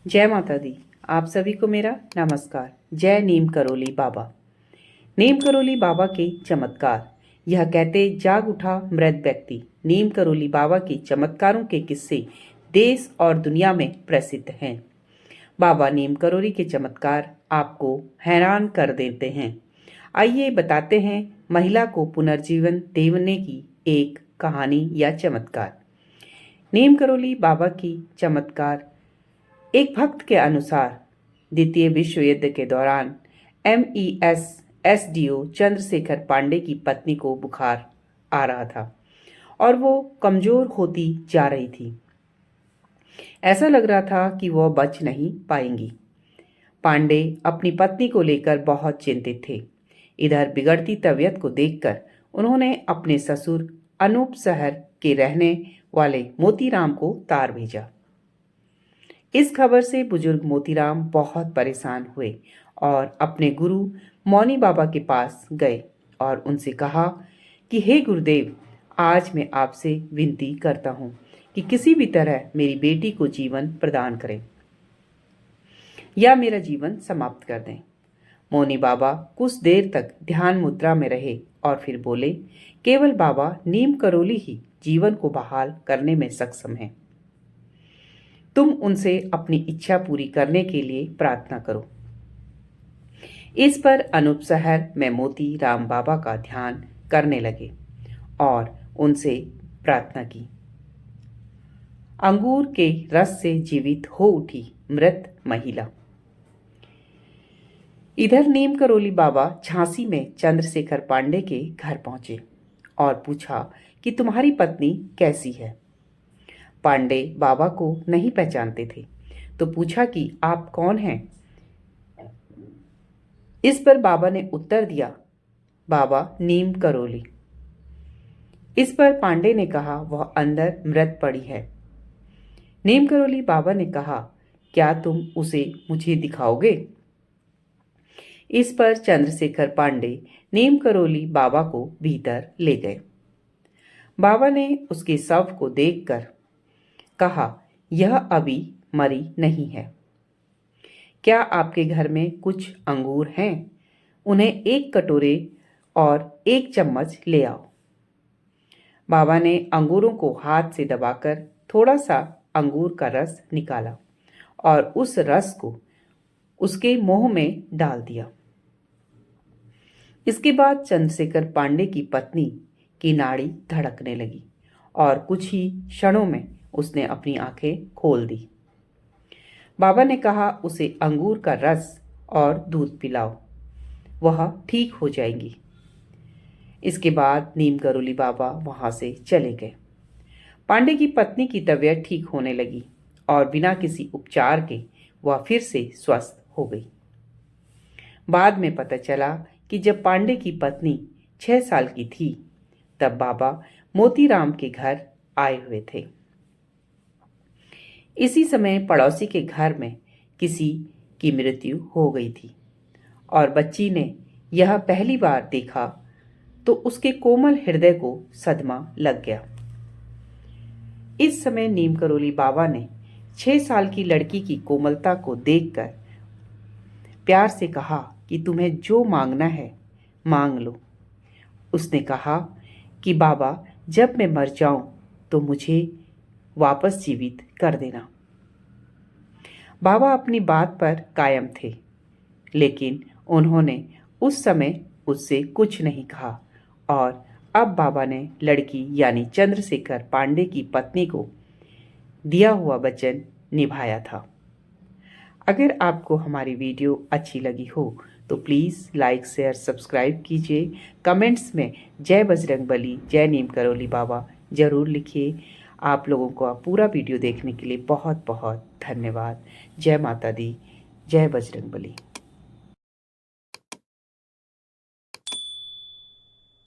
जय माता दी। आप सभी को मेरा नमस्कार। जय नीम करोली बाबा। नीम करोली बाबा के चमत्कार। यह कहते जाग उठा मृत व्यक्ति। नीम करोली बाबा के चमत्कारों के किस्से देश और दुनिया में प्रसिद्ध हैं। बाबा नीम करोली के चमत्कार आपको हैरान कर देते हैं। आइए बताते हैं महिला को पुनर्जीवन देने की एक कहानी या चमत्कार। नीम करोली बाबा की चमत्कार। एक भक्त के अनुसार द्वितीय विश्व युद्ध के दौरान MES SDO चंद्रशेखर पांडे की पत्नी को बुखार आ रहा था और वो कमजोर होती जा रही थी। ऐसा लग रहा था कि वह बच नहीं पाएंगी। पांडे अपनी पत्नी को लेकर बहुत चिंतित थे। इधर बिगड़ती तबीयत को देखकर उन्होंने अपने ससुर अनूप शहर के रहने वाले मोतीराम को तार भेजा। इस खबर से बुजुर्ग मोतीराम बहुत परेशान हुए और अपने गुरु मौनी बाबा के पास गए और उनसे कहा कि हे गुरुदेव, आज मैं आपसे विनती करता हूँ कि किसी भी तरह मेरी बेटी को जीवन प्रदान करें या मेरा जीवन समाप्त कर दें। मौनी बाबा कुछ देर तक ध्यान मुद्रा में रहे और फिर बोले, केवल बाबा नीम करोली ही जीवन को बहाल करने में सक्षम हैं। तुम उनसे अपनी इच्छा पूरी करने के लिए प्रार्थना करो। इस पर अनूप शहर में मोती राम बाबा का ध्यान करने लगे और उनसे प्रार्थना की। अंगूर के रस से जीवित हो उठी मृत महिला। इधर नीम करोली बाबा झांसी में चंद्रशेखर पांडे के घर पहुंचे और पूछा कि तुम्हारी पत्नी कैसी है। पांडे बाबा को नहीं पहचानते थे तो पूछा कि आप कौन हैं। इस पर बाबा ने उत्तर दिया, बाबा नीम करोली। इस पर पांडे ने कहा, वह अंदर मृत पड़ी है। नीम करोली बाबा ने कहा, क्या तुम उसे मुझे दिखाओगे। इस पर चंद्रशेखर पांडे नीम करोली बाबा को भीतर ले गए। बाबा ने उसके शव को देखकर कहा, यह अभी मरी नहीं है। क्या आपके घर में कुछ अंगूर हैं? उन्हें एक कटोरे और एक चम्मच ले आओ। बाबा ने अंगूरों को हाथ से दबाकर थोड़ा सा अंगूर का रस निकाला और उस रस को उसके मुंह में डाल दिया। इसके बाद चंद्रशेखर पांडे की पत्नी की नाड़ी धड़कने लगी और कुछ ही क्षणों में उसने अपनी आंखें खोल दी। बाबा ने कहा, उसे अंगूर का रस और दूध पिलाओ, वह ठीक हो जाएगी। इसके बाद नीम करोली बाबा वहां से चले गए। पांडे की पत्नी की तबीयत ठीक होने लगी और बिना किसी उपचार के वह फिर से स्वस्थ हो गई। बाद में पता चला कि जब पांडे की पत्नी 6 साल की थी तब बाबा मोतीराम के घर आए हुए थे। इसी समय पड़ोसी के घर में किसी की मृत्यु हो गई थी और बच्ची ने यह पहली बार देखा तो उसके कोमल हृदय को सदमा लग गया। इस समय नीम करोली बाबा ने 6 साल की लड़की की कोमलता को देखकर प्यार से कहा कि तुम्हें जो मांगना है मांग लो। उसने कहा कि बाबा, जब मैं मर जाऊं तो मुझे वापस जीवित कर देना। बाबा अपनी बात पर कायम थे, लेकिन उन्होंने उस समय उससे कुछ नहीं कहा और अब बाबा ने लड़की यानी चंद्रशेखर पांडे की पत्नी को दिया हुआ वचन निभाया था। अगर आपको हमारी वीडियो अच्छी लगी हो तो प्लीज़ लाइक शेयर सब्सक्राइब कीजिए। कमेंट्स में जय बजरंगबली जय नीम करोली बाबा ज़रूर लिखिए। आप लोगों को पूरा वीडियो देखने के लिए बहुत बहुत धन्यवाद। जय माता दी, जय बजरंगबली।